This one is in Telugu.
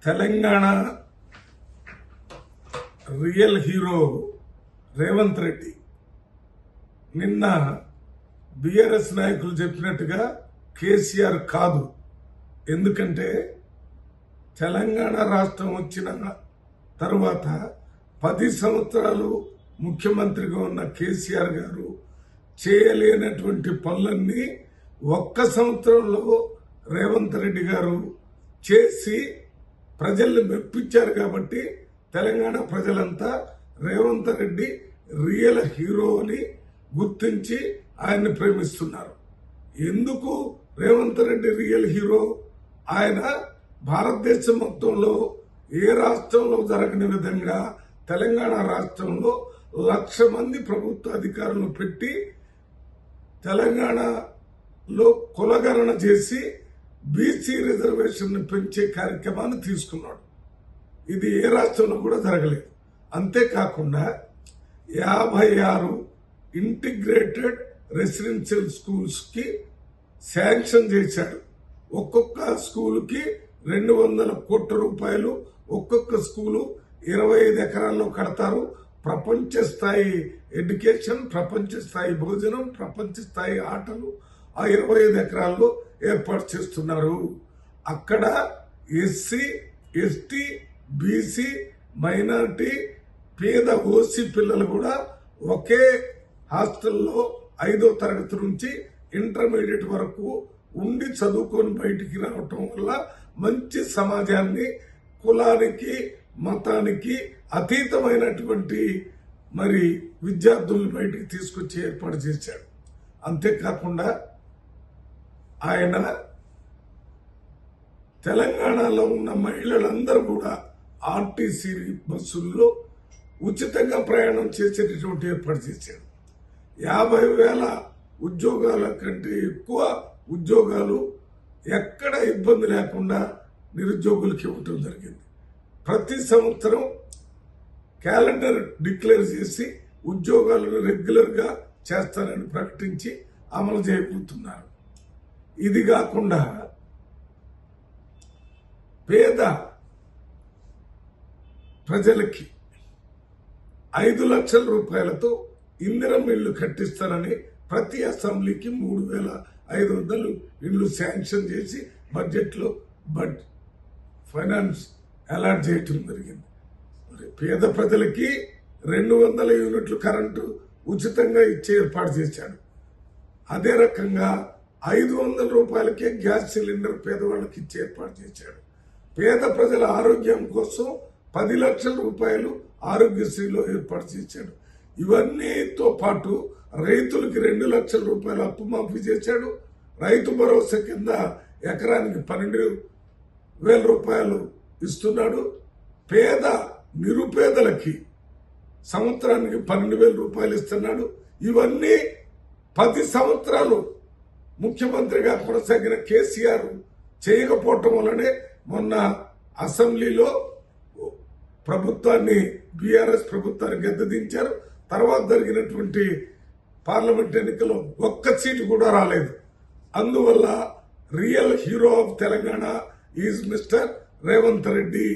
తెలంగాణ రియల్ హీరో రేవంత్ రెడ్డి నిన్న బీఆర్ఎస్ నాయకులు చెప్పినట్టుగా కేసీఆర్ కాదు. ఎందుకంటే తెలంగాణ రాష్ట్రం వచ్చిన తరువాత 10 సంవత్సరాలు ముఖ్యమంత్రిగా ఉన్న కేసీఆర్ గారు చేయలేనటువంటి పనులన్నీ ఒక్క సంవత్సరంలో రేవంత్ రెడ్డి గారు చేసి ప్రజల్ని మెప్పించారు. కాబట్టి తెలంగాణ ప్రజలంతా రేవంత్ రెడ్డి రియల్ హీరో అని గుర్తించి ఆయన్ని ప్రేమిస్తున్నారు. ఎందుకు రేవంత్ రెడ్డి రియల్ హీరో? ఆయన భారతదేశం మొత్తంలో ఏ రాష్ట్రంలో జరగని విధంగా తెలంగాణ రాష్ట్రంలో 1,00,000 మంది ప్రభుత్వ అధికారులను పెట్టి తెలంగాణలో కులగణన చేసి బీసీ రిజర్వేషన్ పెంచే కార్యక్రమాన్ని తీసుకున్నాడు. ఇది ఏ రాష్ట్రంలో కూడా జరగలేదు. అంతేకాకుండా 56 ఇంటిగ్రేటెడ్ రెసిడెన్షియల్ స్కూల్స్ కి శాంక్షన్ చేశాడు. ఒక్కొక్క స్కూలుకి 200 కోట్ల రూపాయలు. ఒక్కొక్క స్కూలు 25 ఎకరాల్లో కడతారు. ప్రపంచ స్థాయి ఎడ్యుకేషన్, ప్రపంచ స్థాయి భోజనం, ప్రపంచ స్థాయి ఆటలు ఆ 25 ఎకరాల్లో ఏర్పాటు చేస్తున్నారు. అక్కడ ఎస్సీ, ఎస్టీ, బీసీ, మైనారిటీ, పేద ఓసీ పిల్లలు కూడా ఒకే హాస్టల్లో 5వ తరగతి నుంచి ఇంటర్మీడియట్ వరకు ఉండి చదువుకొని బయటికి రావటం వల్ల మంచి సమాజాన్ని, కులానికి మతానికి అతీతమైనటువంటి మరి విద్యార్థులను బయటికి తీసుకొచ్చి ఏర్పాటు చేశాడు. అంతేకాకుండా ఆయన తెలంగాణలో ఉన్న మహిళలందరూ కూడా ఆర్టీసీ బస్సుల్లో ఉచితంగా ప్రయాణం చేసేటటువంటి ఏర్పాటు చేశాడు. 50,000 ఉద్యోగాల కంటే ఎక్కువ ఉద్యోగాలు ఎక్కడ ఇబ్బంది లేకుండా నిరుద్యోగులకు ఇవ్వటం జరిగింది. ప్రతి సంవత్సరం క్యాలెండర్ డిక్లేర్ చేసి ఉద్యోగాలను రెగ్యులర్ గా చేస్తారని ప్రకటించి అమలు చేయబోతున్నారు. ఇది కాకుండా పేద ప్రజలకి 5 లక్షల రూపాయలతో ఇందిరమ్మ ఇళ్లు కట్టిస్తారని ప్రతి అసెంబ్లీకి 3,500 ఇళ్లు శాంక్షన్ చేసి బడ్జెట్లో ఫైనాన్స్ అలాట్ చేయటం జరిగింది. పేద ప్రజలకి 200 యూనిట్లు కరెంటు ఉచితంగా ఇచ్చే ఏర్పాటు చేశాడు. అదే రకంగా 500 రూపాయలకే గ్యాస్ సిలిండర్ పేదవాళ్ళకి ఇచ్చే ఏర్పాటు చేశాడు. పేద ప్రజల ఆరోగ్యం కోసం 10 లక్షల రూపాయలు ఆరోగ్యశ్రీలో ఏర్పాటు చేశాడు. ఇవన్నీతో పాటు రైతులకి 2 లక్షల రూపాయలు అప్పు మాఫీ చేశాడు. రైతు భరోసా కింద ఎకరానికి 12,000 రూపాయలు ఇస్తున్నాడు. పేద నిరుపేదలకి సంవత్సరానికి 12,000 రూపాయలు ఇస్తున్నాడు. ఇవన్నీ 10 సంవత్సరాలు ముఖ్యమంత్రిగా కొనసాగిన కేసీఆర్ చేయకపోవటం వల్లనే మొన్న అసెంబ్లీలో ప్రభుత్వాన్ని, బీఆర్ఎస్ ప్రభుత్వాన్ని గద్దెదించారు. తర్వాత జరిగినటువంటి పార్లమెంట్ ఎన్నికల్లో ఒక్క సీటు కూడా రాలేదు. అందువల్ల real hero of Telangana is mister Revanth Reddy.